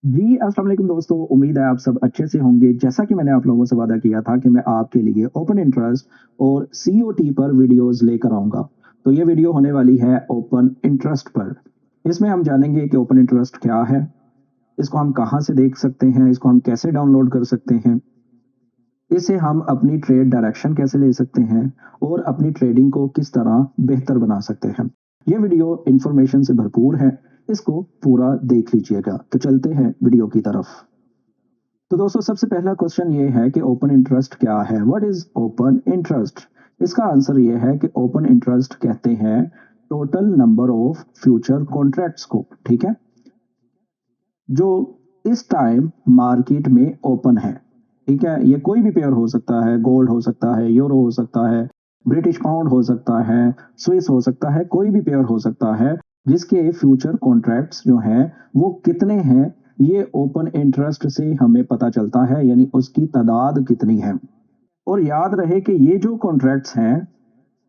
जी, अस्सलाम वालेकुम दोस्तों, उम्मीद है आप सब अच्छे से होंगे। जैसा कि मैंने आप लोगों से वादा किया था कि मैं आपके लिए ओपन इंटरेस्ट और सीओटी पर वीडियोज़ लेकर आऊँगा। तो ये वीडियो होने वाली है ओपन इंटरेस्ट पर। इसमें हम जानेंगे कि ओपन इंटरेस्ट क्या है, इसको हम कहाँ से देख सकते हैं, इसको हम कैसे डाउनलोड कर सकते हैं, इससे हम अपनी ट्रेड डायरेक्शन कैसे ले सकते हैं और अपनी ट्रेडिंग को किस तरह बेहतर बना सकते हैं। ये वीडियो इन्फॉर्मेशन से भरपूर है, इसको पूरा देख लीजिएगा। तो चलते हैं वीडियो की तरफ। तो दोस्तों सबसे पहला क्वेश्चन ये है कि ओपन इंटरेस्ट क्या है। What is open interest? इसका आंसर ये है कि ओपन इंटरेस्ट कहते हैं total number of future contracts को, ठीक है, जो इस टाइम मार्केट में ओपन है। ठीक है, ये कोई भी पेयर हो सकता है, गोल्ड हो सकता है, यूरो हो सकता है, ब्रिटिश पाउंड हो सकता है, स्विस हो सकता है, कोई भी पेयर हो सकता है जिसके फ्यूचर कॉन्ट्रैक्ट्स जो हैं वो कितने हैं, ये ओपन इंटरेस्ट से हमें पता चलता है, यानी उसकी तादाद कितनी है। और याद रहे कि ये जो कॉन्ट्रैक्ट्स हैं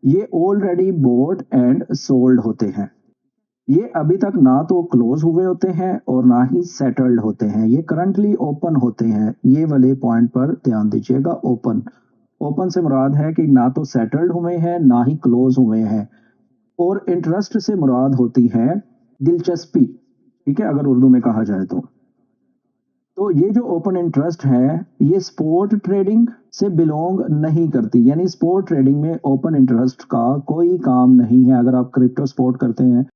ये ऑलरेडी बोट एंड सोल्ड होते हैं। ये अभी तक ना तो क्लोज हुए होते हैं और ना ही सेटल्ड होते हैं, ये करंटली ओपन होते हैं। ये वाले पॉइंट पर ध्यान दीजिएगा। ओपन ओपन से मुराद है कि ना तो सेटल्ड हुए हैं ना ही क्लोज हुए हैं। और इंटरेस्ट से मुराद होती है दिलचस्पी, ठीक है, अगर उर्दू में कहा जाए तो ये जो ओपन इंटरेस्ट है ये स्पोर्ट ट्रेडिंग से बिलोंग नहीं करती, यानी स्पोर्ट ट्रेडिंग में ओपन इंटरेस्ट का कोई काम नहीं है। अगर आप क्रिप्टो स्पोर्ट करते हैं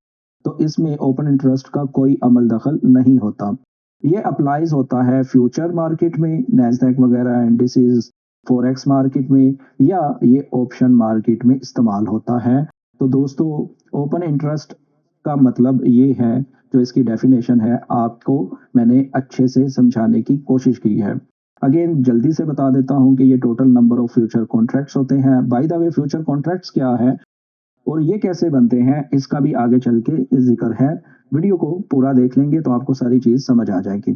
तो इसमें ओपन इंटरेस्ट का कोई अमल दखल नहीं होता। ये अप्लाइज होता है फ्यूचर मार्केट में, नैस्डैक वगैरह इंडिसेस, फॉरेक्स मार्केट में, या ये ऑप्शन मार्केट में इस्तेमाल होता है। तो दोस्तों ओपन इंटरेस्ट का मतलब ये है, जो इसकी डेफिनेशन है आपको मैंने अच्छे से समझाने की कोशिश की है। अगेन जल्दी से बता देता हूं कि ये total number of future contracts होते हैं। By the way future contracts क्या है और ये कैसे बनते हैं इसका भी आगे चल के जिक्र है। वीडियो को पूरा देख लेंगे तो आपको सारी चीज समझ आ जाएगी।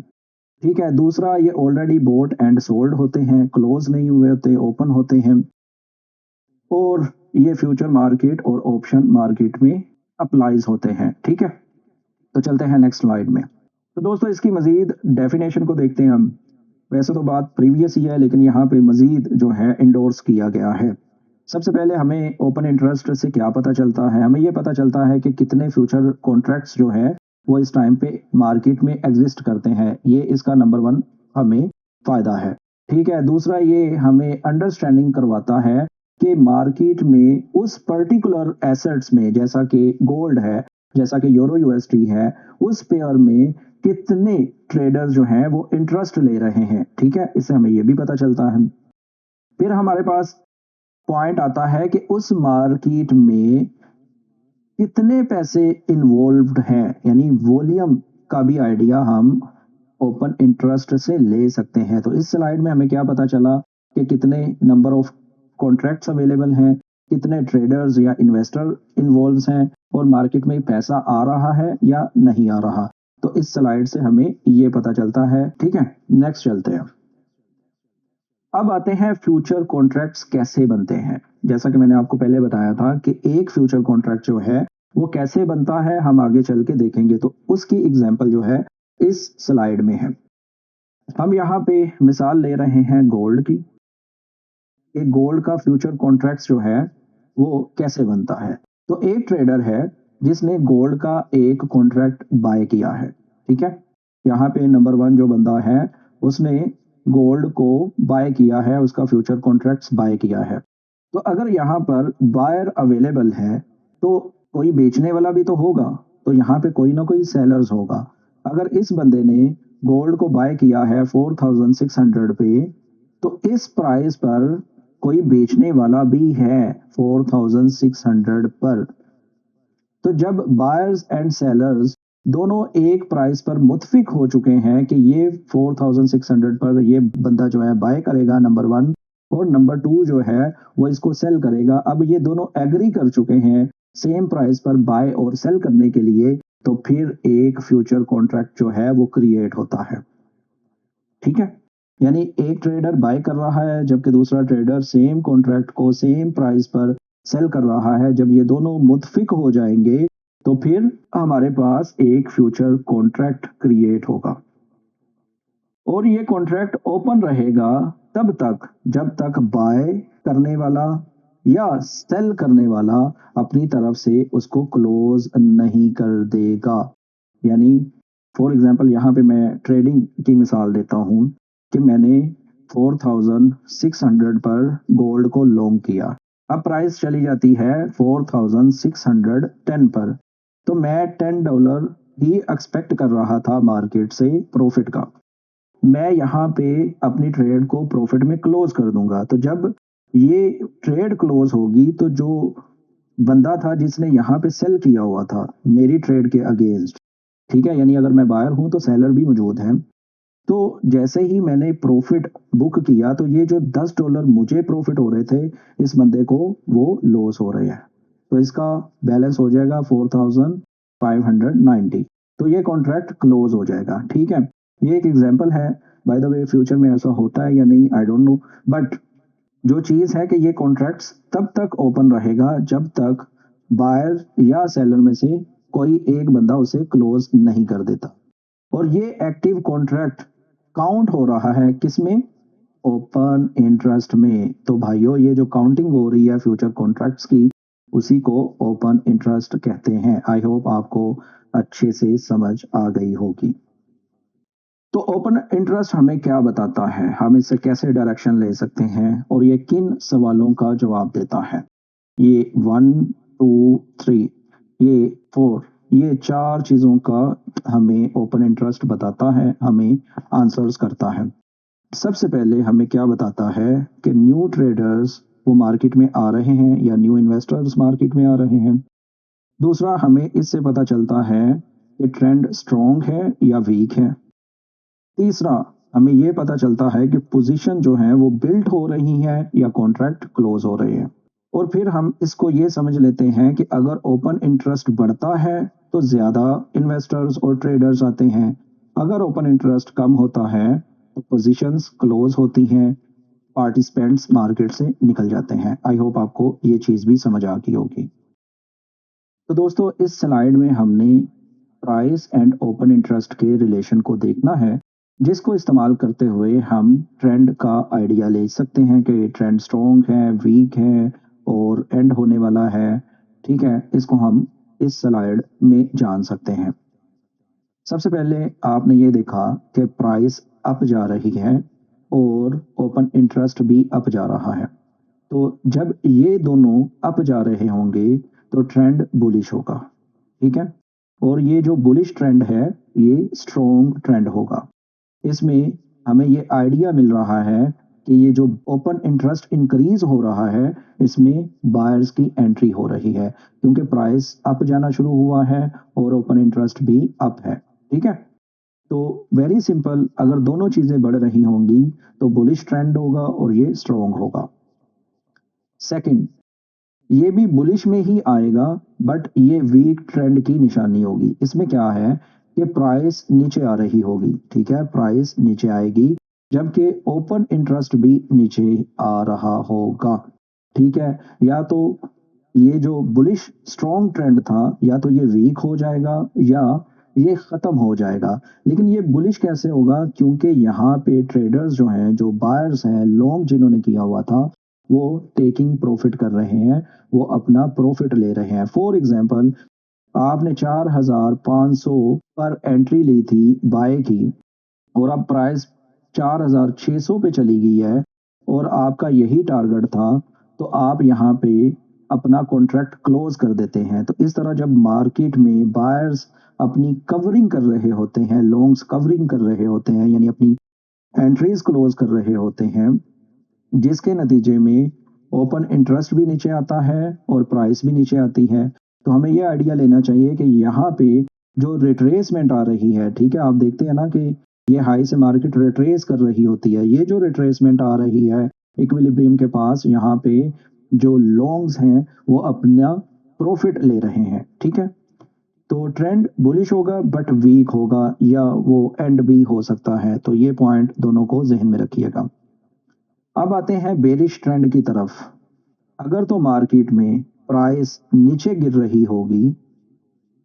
ठीक है, दूसरा ये ऑलरेडी बोट एंड सोल्ड होते हैं, क्लोज नहीं हुए होते, ओपन होते हैं। और ये फ्यूचर मार्केट और ऑप्शन मार्केट में अप्लाइज होते हैं। ठीक है, तो चलते हैं नेक्स्ट स्लाइड में। तो दोस्तों इसकी मजीद डेफिनेशन को देखते हैं हम। वैसे तो बात प्रीवियस ही है लेकिन यहाँ पे मजीद जो है इंडोर्स किया गया है। सबसे पहले हमें ओपन इंटरेस्ट से क्या पता चलता है? हमें ये पता चलता है कि कितने फ्यूचर कॉन्ट्रैक्ट्स जो है वो इस टाइम पे मार्केट में एग्जिस्ट करते हैं। ये इसका नंबर वन हमें फायदा है। ठीक है, दूसरा ये हमें अंडरस्टैंडिंग करवाता है कि मार्केट में उस पर्टिकुलर एसेट्स में, जैसा कि गोल्ड है, जैसा कि यूरो यूएसडी है, उस पेयर में कितने ट्रेडर जो हैं वो इंटरेस्ट ले रहे हैं। ठीक है, इससे हमें ये भी पता चलता है। फिर हमारे पास पॉइंट आता है कि उस मार्केट में कितने पैसे इन्वॉल्व्ड हैं, यानी वॉल्यूम का भी आइडिया हम ओपन इंटरेस्ट से ले सकते हैं। तो इस स्लाइड में हमें क्या पता चला कि कितने नंबर ऑफ कॉन्ट्रैक्ट्स अवेलेबल हैं, कितने ट्रेडर्स या इन्वेस्टर इन्वॉल्व हैं और मार्केट में पैसा आ रहा है या नहीं आ रहा। तो इस स्लाइड से हमें ये पता चलता है। ठीक है, नेक्स्ट चलते हैं। अब आते हैं फ्यूचर कॉन्ट्रैक्ट्स कैसे बनते हैं। जैसा कि मैंने आपको पहले बताया था कि एक फ्यूचर कॉन्ट्रैक्ट जो है वो कैसे बनता है हम आगे चल के देखेंगे। तो उसकी एग्जांपल जो है इस स्लाइड में है। हम यहाँ पे मिसाल ले रहे हैं गोल्ड की। एक गोल्ड का फ्यूचर कॉन्ट्रैक्ट जो है वो कैसे बनता है। तो एक ट्रेडर है जिसने गोल्ड का एक कॉन्ट्रैक्ट बाय किया है। ठीक है, यहाँ पे नंबर वन जो बंदा है उसने गोल्ड को बाय किया है, उसका फ्यूचर कॉन्ट्रैक्ट्स बाय किया है। तो अगर यहाँ पर बायर अवेलेबल है तो कोई बेचने वाला भी तो होगा, तो यहाँ पे कोई ना कोई सेलर्स होगा। अगर इस बंदे ने गोल्ड को बाय किया है 4600 पे, तो इस प्राइस पर कोई बेचने वाला भी है 4600 पर। तो जब बायर्स एंड सेलर्स दोनों एक प्राइस पर मुतफिक हो चुके हैं कि ये 4600 पर ये बंदा जो है बाय करेगा, नंबर वन, और नंबर टू जो है वो इसको सेल करेगा, अब ये दोनों एग्री कर चुके हैं सेम प्राइस पर बाय और सेल करने के लिए, तो फिर एक फ्यूचर कॉन्ट्रैक्ट जो है वो क्रिएट होता है। ठीक है, यानी एक ट्रेडर बाय कर रहा है जबकि दूसरा ट्रेडर सेम कॉन्ट्रैक्ट को सेम प्राइस पर सेल कर रहा है। जब ये दोनों मुतफिक हो जाएंगे तो फिर हमारे पास एक फ्यूचर कॉन्ट्रैक्ट क्रिएट होगा। और ये कॉन्ट्रैक्ट ओपन रहेगा तब तक जब तक बाय करने वाला या सेल करने वाला अपनी तरफ से उसको क्लोज नहीं कर देगा। यानी फॉर एग्जांपल यहाँ पे मैं ट्रेडिंग की मिसाल देता हूँ कि मैंने 4600 पर गोल्ड को लॉन्ग किया। अब प्राइस चली जाती है 4610 पर, तो मैं $10 ही एक्सपेक्ट कर रहा था मार्केट से प्रॉफिट का। मैं यहाँ पे अपनी ट्रेड को प्रॉफिट में क्लोज कर दूंगा। तो जब ये ट्रेड क्लोज होगी तो जो बंदा था जिसने यहाँ पे सेल किया हुआ था मेरी ट्रेड के अगेंस्ट, ठीक है, यानी अगर मैं बायर हूं तो सेलर भी मौजूद है, तो जैसे ही मैंने प्रॉफिट बुक किया तो ये जो $10 मुझे प्रॉफिट हो रहे थे इस बंदे को वो लॉस हो रहे हैं। तो इसका बैलेंस हो जाएगा 4590। तो ये कॉन्ट्रैक्ट क्लोज हो जाएगा। ठीक है, ये एक एग्जांपल है। बाय द वे फ्यूचर में ऐसा होता है या नहीं आई डोंट नो, बट जो चीज़ है कि ये कॉन्ट्रैक्ट्स तब तक ओपन रहेगा जब तक बायर या सेलर में से कोई एक बंदा उसे क्लोज नहीं कर देता। और ये एक्टिव कॉन्ट्रैक्ट काउंट हो रहा है किसमें? ओपन इंटरेस्ट में। तो भाइयों ये जो काउंटिंग हो रही है फ्यूचर कॉन्ट्रैक्ट्स की उसी को ओपन इंटरेस्ट कहते हैं। आई होप आपको अच्छे से समझ आ गई होगी। तो ओपन इंटरेस्ट हमें क्या बताता है, हम इससे कैसे डायरेक्शन ले सकते हैं और ये किन सवालों का जवाब देता है? ये 1 2 3 ये 4 ये 4 चीज़ों का हमें ओपन इंटरेस्ट बताता है, हमें आंसर्स करता है। सबसे पहले हमें क्या बताता है कि न्यू ट्रेडर्स वो मार्केट में आ रहे हैं या न्यू इन्वेस्टर्स मार्केट में आ रहे हैं। दूसरा, हमें इससे पता चलता है कि ट्रेंड स्ट्रॉन्ग है या वीक है। तीसरा, हमें ये पता चलता है कि पोजीशन जो है वो बिल्ड हो रही है या कॉन्ट्रैक्ट क्लोज हो रहे हैं। और फिर हम इसको ये समझ लेते हैं कि अगर ओपन इंटरेस्ट बढ़ता है तो ज़्यादा इन्वेस्टर्स और ट्रेडर्स आते हैं, अगर ओपन इंटरेस्ट कम होता है तो पोजीशंस क्लोज होती हैं, पार्टिसिपेंट्स मार्केट से निकल जाते हैं। आई होप आपको ये चीज़ भी समझ आ गई होगी। तो दोस्तों इस स्लाइड में हमने प्राइस एंड ओपन इंटरेस्ट के रिलेशन को देखना है, जिसको इस्तेमाल करते हुए हम ट्रेंड का आइडिया ले सकते हैं कि ट्रेंड स्ट्रॉन्ग है, वीक है और एंड होने वाला है। ठीक है, इसको हम इस स्लाइड में जान सकते हैं। सबसे पहले आपने ये देखा कि प्राइस अप जा रही है और ओपन इंटरेस्ट भी अप जा रहा है। तो जब ये दोनों अप जा रहे होंगे तो ट्रेंड बुलिश होगा। ठीक है, और ये जो बुलिश ट्रेंड है ये स्ट्रॉन्ग ट्रेंड होगा। इसमें हमें ये आइडिया मिल रहा है कि ये जो ओपन इंटरेस्ट इंक्रीज हो रहा है इसमें बायर्स की एंट्री हो रही है, क्योंकि प्राइस अप जाना शुरू हुआ है और ओपन इंटरेस्ट भी अप है। ठीक है, तो वेरी सिंपल, अगर दोनों चीजें बढ़ रही होंगी तो बुलिश ट्रेंड होगा और ये स्ट्रॉन्ग होगा। सेकंड, ये भी बुलिश में ही आएगा बट ये वीक ट्रेंड की निशानी होगी। इसमें क्या है कि प्राइस नीचे आ रही होगी। ठीक है, प्राइस नीचे आएगी जबकि ओपन इंटरेस्ट भी नीचे आ रहा होगा। ठीक है, या तो ये जो बुलिश स्ट्रॉन्ग ट्रेंड था या तो ये वीक हो जाएगा या ये खत्म हो जाएगा। लेकिन ये बुलिश कैसे होगा? क्योंकि यहाँ पे ट्रेडर्स जो हैं, जो बायर्स हैं, लॉन्ग जिन्होंने किया हुआ था वो टेकिंग प्रॉफिट कर रहे हैं, वो अपना प्रॉफिट ले रहे हैं। फॉर एग्जांपल, आपने 4500 पर एंट्री ली थी बाय की और अब प्राइस 4600 पे चली गई है और आपका यही टारगेट था, तो आप यहाँ पे अपना कॉन्ट्रैक्ट क्लोज कर देते हैं। तो इस तरह जब मार्केट में बायर्स अपनी कवरिंग कर रहे होते हैं, लॉन्ग्स कवरिंग कर रहे होते हैं, यानी अपनी एंट्रीज क्लोज कर रहे होते हैं, जिसके नतीजे में ओपन इंटरेस्ट भी नीचे आता है और प्राइस भी नीचे आती है। तो हमें ये आइडिया लेना चाहिए कि यहाँ पे जो रिट्रेसमेंट आ रही है, ठीक है, आप देखते हैं ना कि ये हाई से मार्केट रिट्रेस कर रही होती है। ये जो रिट्रेसमेंट आ रही है इक्विलिब्रियम के पास, यहाँ पे जो लॉन्ग्स हैं वो अपना प्रॉफिट ले रहे हैं। ठीक है, तो ट्रेंड बुलिश होगा बट वीक होगा या वो एंड भी हो सकता है। तो ये पॉइंट दोनों को जहन में रखिएगा। अब आते हैं बेरिश ट्रेंड की तरफ। अगर तो मार्केट में प्राइस नीचे गिर रही होगी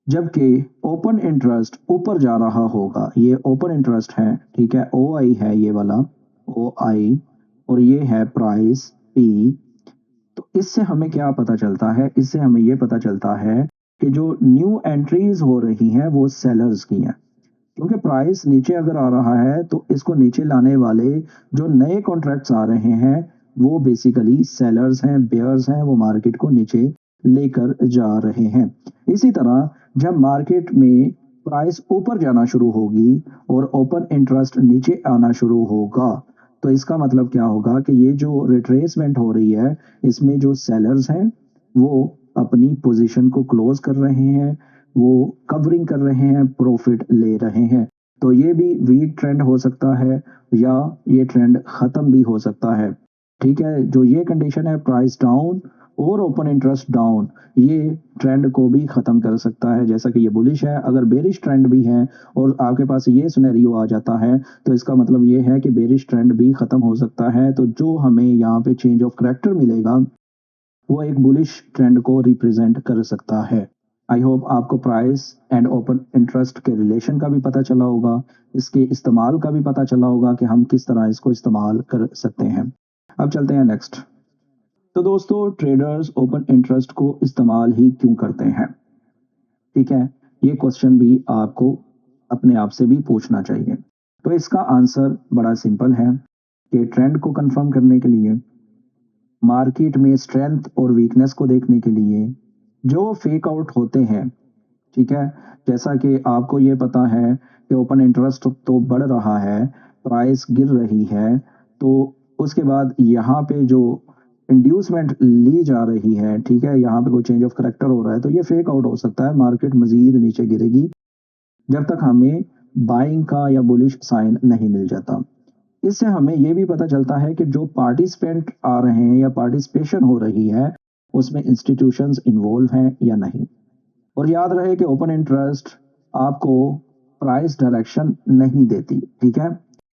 जबकि ओपन इंटरेस्ट ऊपर जा रहा होगा। ये ओपन इंटरेस्ट है, ठीक है, ओ आई है ये वाला, ओ आई, और ये है प्राइस पी। तो इससे हमें क्या पता चलता है? इससे हमें ये पता चलता है कि जो न्यू एंट्रीज हो रही हैं वो सेलर्स की हैं, क्योंकि प्राइस नीचे अगर आ रहा है तो इसको नीचे लाने वाले जो नए कॉन्ट्रैक्ट्स आ रहे हैं वो बेसिकली सेलर्स हैं, बेयर्स हैं, वो मार्केट को नीचे लेकर जा रहे हैं। इसी तरह जब मार्केट में प्राइस ऊपर जाना शुरू होगी और ओपन इंटरेस्ट नीचे आना शुरू होगा, तो इसका मतलब क्या होगा कि ये जो रिट्रेसमेंट हो रही है इसमें जो सेलर्स हैं वो अपनी पोजीशन को क्लोज कर रहे हैं, वो कवरिंग कर रहे हैं, प्रॉफिट ले रहे हैं। तो ये भी वीक ट्रेंड हो सकता है या ये ट्रेंड खत्म भी हो सकता है। ठीक है, जो ये कंडीशन है प्राइस डाउन और ओपन इंटरेस्ट डाउन, ये ट्रेंड को भी खत्म कर सकता है। जैसा कि ये बुलिश है, अगर बेरिश ट्रेंड भी है और आपके पास ये सिनेरियो आ जाता है तो इसका मतलब ये है कि बेरिश ट्रेंड भी खत्म हो सकता है। तो जो हमें यहाँ पे चेंज ऑफ करैक्टर मिलेगा वो एक बुलिश ट्रेंड को रिप्रेजेंट कर सकता है। आई होप आपको प्राइस एंड ओपन इंटरेस्ट के रिलेशन का भी पता चला होगा, इसके इस्तेमाल का भी पता चला होगा कि हम किस तरह इसको इस्तेमाल कर सकते हैं। अब चलते हैं नेक्स्ट। तो दोस्तों, ट्रेडर्स ओपन इंटरेस्ट को इस्तेमाल ही क्यों करते हैं? ठीक है, ये क्वेश्चन भी आपको अपने आप से भी पूछना चाहिए। तो इसका आंसर बड़ा सिंपल है कि ट्रेंड को कंफर्म करने के लिए, मार्केट में स्ट्रेंथ और वीकनेस को देखने के लिए, जो फेक आउट होते हैं, ठीक है, जैसा कि आपको ये पता है कि ओपन इंटरेस्ट तो बढ़ रहा है, प्राइस गिर रही है, तो उसके बाद यहाँ पे जो इंड्यूसमेंट ली जा रही है, ठीक है, यहाँ पे कोई चेंज ऑफ करेक्टर हो रहा है तो ये फेक आउट हो सकता है, मार्केट मजीद नीचे गिरेगी जब तक हमें बाइंग का या बुलिश साइन नहीं मिल जाता। इससे हमें ये भी पता चलता है कि जो पार्टिसिपेंट आ रहे हैं या पार्टिसिपेशन हो रही है उसमें इंस्टीट्यूशंस इन्वॉल्व हैं या नहीं। और याद रहे कि ओपन इंटरेस्ट आपको प्राइस डायरेक्शन नहीं देती, ठीक है,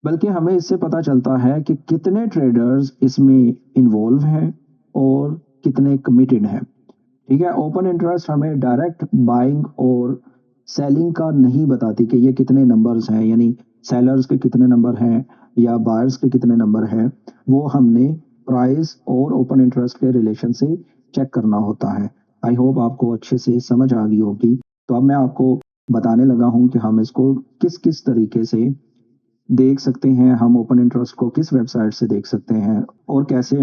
बल्कि हमें इससे पता चलता है कि कितने ट्रेडर्स इसमें इन्वॉल्व हैं और कितने कमिटेड हैं। ठीक है, ओपन इंटरेस्ट हमें डायरेक्ट बाइंग और सेलिंग का नहीं बताती कि ये कितने नंबर्स हैं, यानी सेलर्स के कितने नंबर हैं या बायर्स के कितने नंबर हैं, वो हमने प्राइस और ओपन इंटरेस्ट के रिलेशन से चेक करना होता है। आई होप आपको अच्छे से समझ आ गई होगी। तो अब मैं आपको बताने लगा हूँ कि हम इसको किस किस तरीके से देख सकते हैं, हम ओपन इंटरेस्ट को किस वेबसाइट से देख सकते हैं और कैसे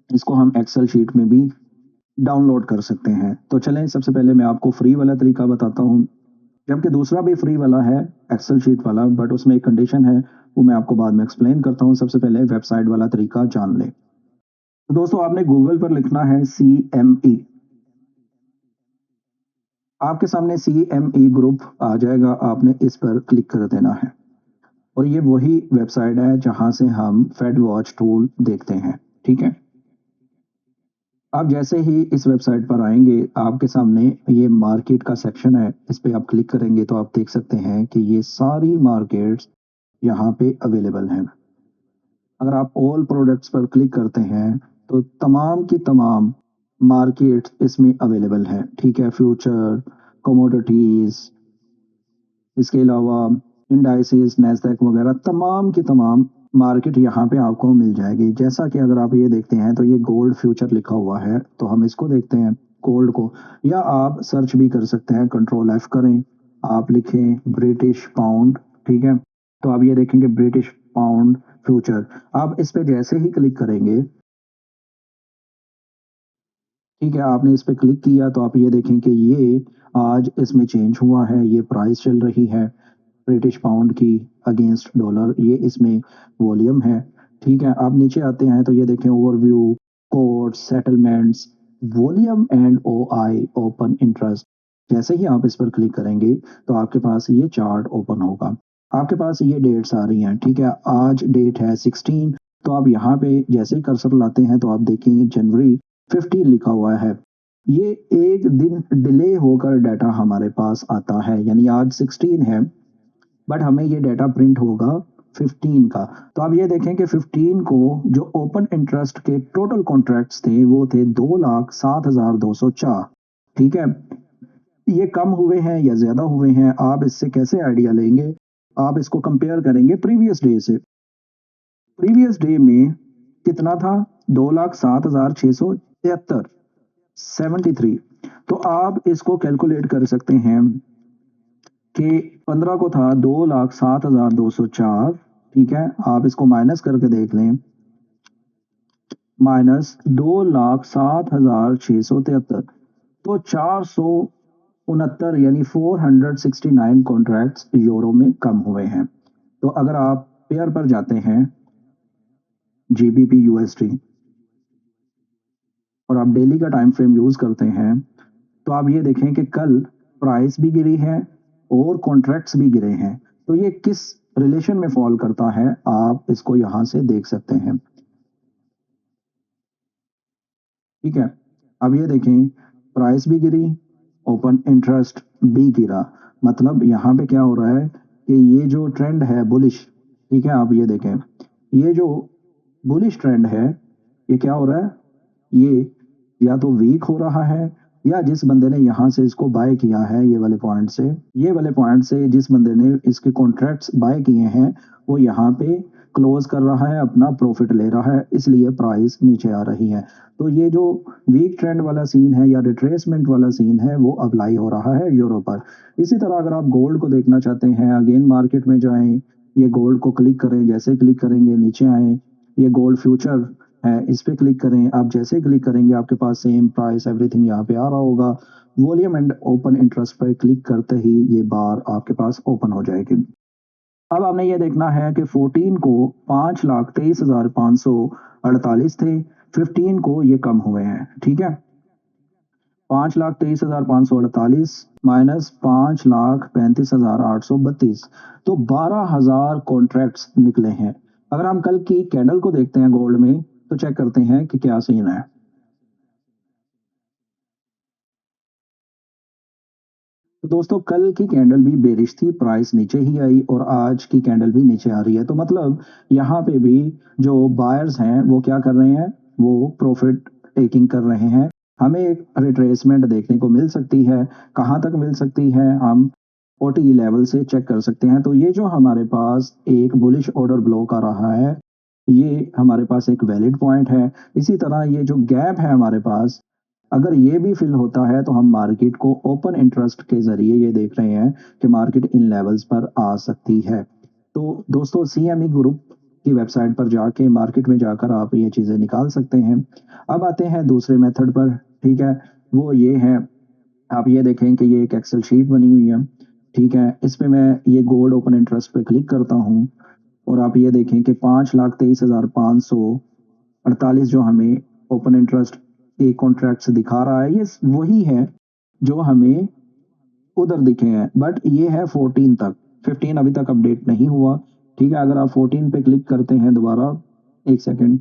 इसको हम एक्सेल शीट में भी डाउनलोड कर सकते हैं। तो चलें, सबसे पहले मैं आपको फ्री वाला तरीका बताता हूँ, जबकि दूसरा भी फ्री वाला है, एक्सेल शीट वाला, बट उसमें एक कंडीशन है, वो मैं आपको बाद में एक्सप्लेन करता हूँ। सबसे पहले वेबसाइट वाला तरीका जान लें। तो दोस्तों, आपने गूगल पर लिखना है CME, आपके सामने CME ग्रुप आ जाएगा, आपने इस पर क्लिक कर देना है और ये वही वेबसाइट है जहां से हम फेड वॉच टूल देखते हैं। ठीक है, आप जैसे ही इस वेबसाइट पर आएंगे आपके सामने ये मार्केट का सेक्शन है, इस पर आप क्लिक करेंगे तो आप देख सकते हैं कि ये सारी मार्केट्स यहाँ पे अवेलेबल हैं। अगर आप ऑल प्रोडक्ट्स पर क्लिक करते हैं तो तमाम की तमाम मार्केट इसमें अवेलेबल है। ठीक है, फ्यूचर, कमोडिटीज, इसके अलावा इंडाइसेस, नैस्डैक वगैरह तमाम की तमाम मार्केट यहाँ पे आपको मिल जाएगी। जैसा कि अगर आप ये देखते हैं तो ये गोल्ड फ्यूचर लिखा हुआ है, तो हम इसको देखते हैं गोल्ड को, या आप सर्च भी कर सकते हैं, कंट्रोल F करें, आप लिखें ब्रिटिश पाउंड, ठीक है, तो आप ये देखेंगे ब्रिटिश पाउंड फ्यूचर। आप इस पे जैसे ही क्लिक करेंगे, ठीक है, आपने इस पे क्लिक किया तो आप ये देखें कि ये आज इसमें चेंज हुआ है, ये प्राइस चल रही है ब्रिटिश पाउंड की अगेंस्ट डॉलर, ये इसमें वॉल्यूम है। ठीक है, आप नीचे आते हैं तो ये देखें overview, court, settlements, volume and OI, open interest. जैसे ही आप इस पर क्लिक करेंगे तो आपके पास ये चार्ट ओपन होगा, आपके पास ये डेट्स आ रही हैं। ठीक है, आज डेट है 16, तो आप यहाँ पे जैसे ही कर्सर लाते हैं तो आप देखेंगे जनवरी 15 लिखा हुआ है। ये एक दिन डिले होकर डाटा हमारे पास आता है, यानी आज 16 है बट हमें ये डाटा प्रिंट होगा 15 का। तो आप ये देखें कि 15 को जो ओपन इंटरेस्ट के टोटल कॉन्ट्रैक्ट्स थे वो थे 2,07,204। ठीक है, ये कम हुए हैं या ज़्यादा हुए हैं, आप इससे कैसे आइडिया लेंगे? आप इसको कंपेयर करेंगे प्रीवियस डे से। प्रीवियस डे में कितना था? 2,07,673 73। तो आप इसको कैलकुलेट कर सकते हैं कि 15 को था 2,07,204, ठीक है? आप इसको माइनस करके देख लें, माइनस 2,07,673, तो 469 यानी 469 कॉन्ट्रैक्ट्स यूरो में कम हुए हैं। तो अगर आप पेयर पर जाते हैं जीबीपी यूएसडी और आप डेली का टाइम फ्रेम यूज़ करते हैं, तो आप ये देखें कि कल प्राइस भी गिरी है और कॉन्ट्रैक्ट्स भी गिरे हैं। तो ये किस रिलेशन में फॉल करता है, आप इसको यहाँ से देख सकते हैं। ठीक है, अब ये देखें, प्राइस भी गिरी, ओपन इंटरेस्ट भी गिरा। मतलब यहाँ पे क्या हो रहा है कि ये जो ट्रेंड है बुलिश, ठीक है, आप ये देखें, ये जो बुलिश ट्रेंड है, ये क्या हो रहा है, ये या तो वीक हो रहा है, या जिस बंदे ने यहाँ से इसको बाय किया है ये वाले पॉइंट से, ये वाले पॉइंट से जिस बंदे ने इसके कॉन्ट्रैक्ट्स बाय किए हैं, वो यहाँ पे क्लोज कर रहा है, अपना प्रॉफिट ले रहा है, इसलिए प्राइस नीचे आ रही है। तो ये जो वीक ट्रेंड वाला सीन है या रिट्रेसमेंट वाला सीन है, वो अप्लाई हो रहा है यूरो पर। इसी तरह अगर आप गोल्ड को देखना चाहते हैं, अगेन मार्केट में जाएं, ये गोल्ड को क्लिक करें, जैसे क्लिक करेंगे नीचे आए, ये गोल्ड फ्यूचर है, इस पे क्लिक करें। आप जैसे ही क्लिक करेंगे आपके पास सेम प्राइस एवरीथिंग यहाँ पे आ रहा होगा। वॉल्यूम एंड ओपन इंटरेस्ट पे क्लिक करते ही ये बार आपके पास ओपन हो जाएगी। अब आपने ये देखना है कि 14 को 5,23,548 थे, 15 को ये कम हुए हैं, ठीक है। 5,23,548 माइनस 5,35,832, तो 12,000 कॉन्ट्रैक्ट्स निकले हैं। अगर हम कल की कैंडल को देखते हैं गोल्ड में, तो चेक करते हैं कि क्या सीन है। तो दोस्तों कल की कैंडल भी बेरिश थी, प्राइस नीचे ही आई, और आज की कैंडल भी नीचे आ रही है। तो मतलब यहाँ पे भी जो बायर्स हैं वो क्या कर रहे हैं, वो प्रॉफिट टेकिंग कर रहे हैं। हमें एक रिट्रेसमेंट देखने को मिल सकती है, कहाँ तक मिल सकती है, हम ओटी लेवल से चेक कर सकते हैं। तो ये जो हमारे पास एक बुलिश ऑर्डर ब्लॉक आ रहा है, ये हमारे पास एक वैलिड पॉइंट है। इसी तरह ये जो गैप है हमारे पास, अगर ये भी फिल होता है, तो हम मार्केट को ओपन इंटरेस्ट के ज़रिए ये देख रहे हैं कि मार्केट इन लेवल्स पर आ सकती है। तो दोस्तों सीएमई ग्रुप की वेबसाइट पर जाके मार्केट में जाकर आप ये चीज़ें निकाल सकते हैं। अब आते हैं दूसरे मेथड पर, ठीक है, वो ये है, आप ये देखें कि ये एक एक्सेल शीट बनी हुई है, ठीक है, इस पे मैं ये गोल्ड ओपन इंटरेस्ट पे क्लिक करता हूँ, और आप ये देखें कि 5,23,548 जो हमें ओपन इंटरेस्ट के कॉन्ट्रैक्ट दिखा रहा है, ये वही है जो हमें उधर दिखे हैं, बट ये है 14 तक, 15 अभी तक अपडेट नहीं हुआ। ठीक है, अगर आप 14 पे क्लिक करते हैं दोबारा, एक सेकेंड,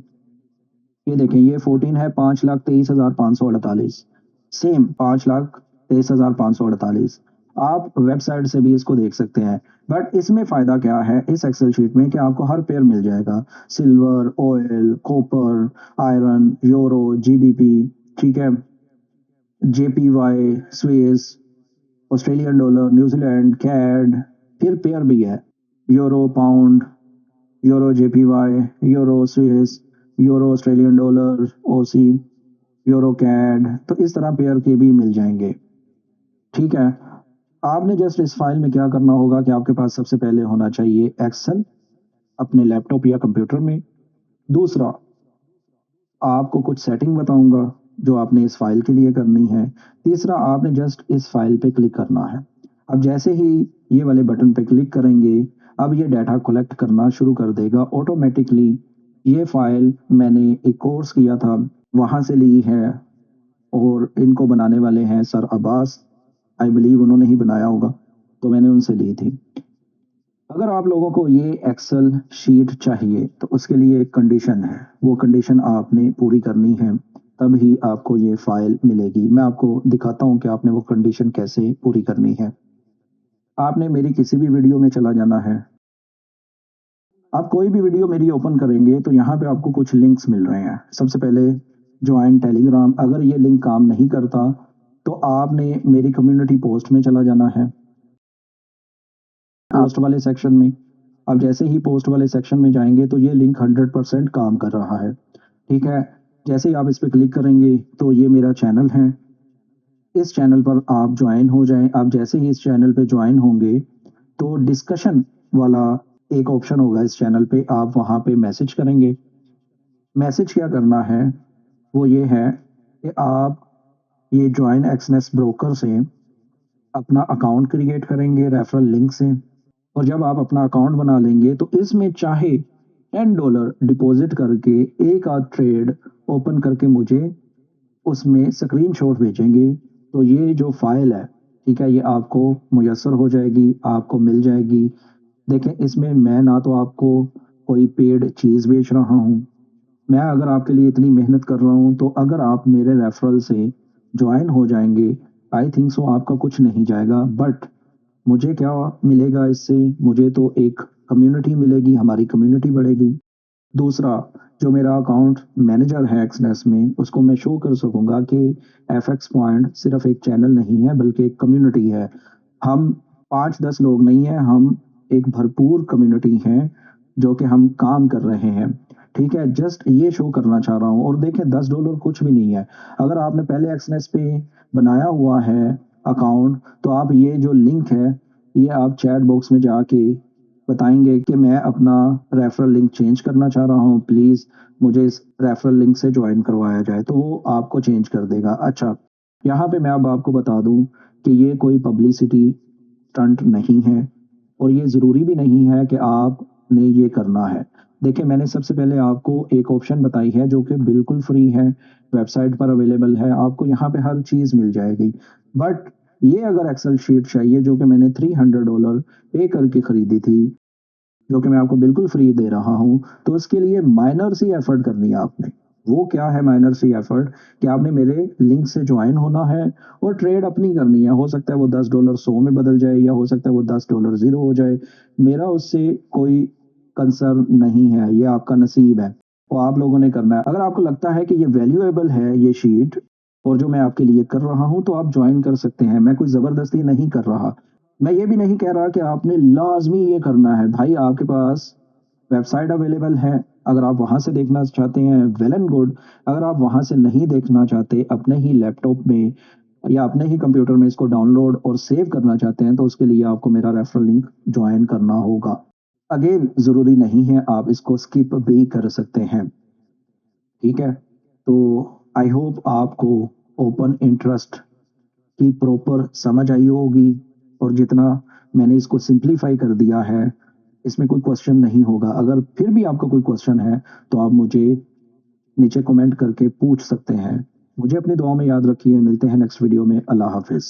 ये देखें, ये 14 है, 5,23,548, सेम 5,23,548। आप वेबसाइट से भी इसको देख सकते हैं। बट इसमें फ़ायदा क्या है इस एक्सेल शीट में, कि आपको हर पेयर मिल जाएगा, silver, oil, copper, iron, euro, GBP, ठीक है, JPY, Swiss, Australian dollar, New Zealand, CAD, फिर पेयर भी है, euro pound, euro JPY, euro Swiss, euro Australian dollar, Aussie, euro CAD, तो इस तरह पेयर के भी मिल जाएंगे। ठीक है, आपने जस्ट इस फाइल में क्या करना होगा कि आपके पास सबसे पहले होना चाहिए एक्सेल अपने लैपटॉप या कंप्यूटर में। दूसरा, आपको कुछ सेटिंग बताऊंगा जो आपने इस फाइल के लिए करनी है। तीसरा, आपने जस्ट इस फाइल पे क्लिक करना है। अब जैसे ही ये वाले बटन पे क्लिक करेंगे, अब ये डाटा कलेक्ट करना शुरू कर देगा ऑटोमेटिकली। ये फाइल मैंने एक कोर्स किया था, वहाँ से ली है, और इनको बनाने वाले हैं सर अब्बास, आई बिलीव उन्होंने ही बनाया होगा, तो मैंने उनसे ली थी। अगर आप लोगों को ये एक्सेल शीट चाहिए, तो उसके लिए एक कंडीशन है, वो कंडीशन आपने पूरी करनी है, तब ही आपको ये फाइल मिलेगी। मैं आपको दिखाता हूँ कि आपने वो कंडीशन कैसे पूरी करनी है। आपने मेरी किसी भी वीडियो में चला जाना है, आप कोई भी वीडियो मेरी ओपन करेंगे तो यहाँ पे आपको कुछ लिंक्स मिल रहे हैं। सबसे पहले ज्वाइन टेलीग्राम, अगर ये लिंक काम नहीं करता तो आपने मेरी कम्युनिटी पोस्ट में चला जाना है, पोस्ट वाले सेक्शन में। अब जैसे ही पोस्ट वाले सेक्शन में जाएंगे तो ये लिंक 100% काम कर रहा है, ठीक है। जैसे ही आप इस पर क्लिक करेंगे तो ये मेरा चैनल है, इस चैनल पर आप ज्वाइन हो जाएं। आप जैसे ही इस चैनल पे ज्वाइन होंगे तो डिस्कशन वाला एक ऑप्शन होगा इस चैनल पे, आप वहाँ पे मैसेज करेंगे। मैसेज क्या करना है वो ये है कि आप ये ज्वाइन एक्सनेस ब्रोकर से अपना अकाउंट क्रिएट करेंगे रेफरल लिंक से, और जब आप अपना अकाउंट बना लेंगे तो इसमें चाहे $10 डिपॉजिट करके एक आध ट्रेड ओपन करके मुझे उसमें स्क्रीनशॉट भेजेंगे तो ये जो फाइल है, ठीक है, ये आपको मुयस्सर हो जाएगी, आपको मिल जाएगी। देखें, इसमें मैं ना तो आपको कोई पेड चीज़ बेच रहा हूँ, मैं अगर आपके लिए इतनी मेहनत कर रहा हूँ तो अगर आप मेरे रेफरल से ज्वाइन हो जाएंगे, आई थिंक सो आपका कुछ नहीं जाएगा। बट मुझे क्या मिलेगा इससे? मुझे तो एक कम्युनिटी मिलेगी, हमारी कम्युनिटी बढ़ेगी। दूसरा, जो मेरा अकाउंट मैनेजर है एक्सनेस में, उसको मैं शो कर सकूंगा कि एफएक्स पॉइंट सिर्फ एक चैनल नहीं है बल्कि एक कम्युनिटी है। हम 5-10 लोग नहीं हैं, हम एक भरपूर कम्युनिटी हैं जो कि हम काम कर रहे हैं, ठीक है। जस्ट ये शो करना चाह रहा हूँ। और देखें, $10 कुछ भी नहीं है। अगर आपने पहले एक्सनेस पे बनाया हुआ है अकाउंट तो आप ये जो लिंक है ये आप चैट बॉक्स में जाके बताएंगे कि मैं अपना रेफरल लिंक चेंज करना चाह रहा हूँ, प्लीज़ मुझे इस रेफरल लिंक से ज्वाइन करवाया जाए, तो वो आपको चेंज कर देगा। अच्छा, यहाँ पे मैं अब आपको बता दूँ कि ये कोई पब्लिसिटी स्टंट नहीं है और ये ज़रूरी भी नहीं है कि आपने ये करना है। देखिए, मैंने सबसे पहले आपको एक ऑप्शन बताई है जो कि बिल्कुल फ्री है, वेबसाइट पर अवेलेबल है, आपको यहाँ पे हर चीज़ मिल जाएगी। बट ये अगर एक्सेल शीट चाहिए जो कि मैंने $300 पे करके खरीदी थी, जो कि मैं आपको बिल्कुल फ्री दे रहा हूँ, तो उसके लिए माइनर सी एफर्ट करनी है आपने। वो क्या है माइनर सी एफर्ट? कि आपने मेरे लिंक से ज्वाइन होना है और ट्रेड अपनी करनी है। हो सकता है वो $10 100 में बदल जाए या हो सकता है वो $10 ज़ीरो हो जाए, मेरा उससे कोई कंसर्न नहीं है, ये आपका नसीब है। वो आप लोगों ने करना है। अगर आपको लगता है कि ये वैल्यूएबल है ये शीट और जो मैं आपके लिए कर रहा हूँ तो आप ज्वाइन कर सकते हैं। मैं कोई ज़बरदस्ती नहीं कर रहा। मैं ये भी नहीं कह रहा कि आपने लाज़मी ये करना है। भाई, आपके पास वेबसाइट अवेलेबल है, अगर आप वहाँ से देखना चाहते हैं वेल एंड गुड। अगर आप वहाँ से नहीं देखना चाहते, अपने ही लैपटॉप में या अपने ही कंप्यूटर में इसको डाउनलोड और सेव करना चाहते हैं तो उसके लिए आपको मेरा रेफरल लिंक जॉइन करना होगा। अगेन, ज़रूरी नहीं है, आप इसको स्किप भी कर सकते हैं, ठीक है। तो आई होप आपको ओपन इंटरेस्ट की प्रॉपर समझ आई होगी और जितना मैंने इसको सिंप्लीफाई कर दिया है इसमें कोई क्वेश्चन नहीं होगा। अगर फिर भी आपका कोई क्वेश्चन है तो आप मुझे नीचे कमेंट करके पूछ सकते हैं। मुझे अपनी दुआ में याद रखिए। मिलते हैं नेक्स्ट वीडियो में। अल्लाह हाफिज़।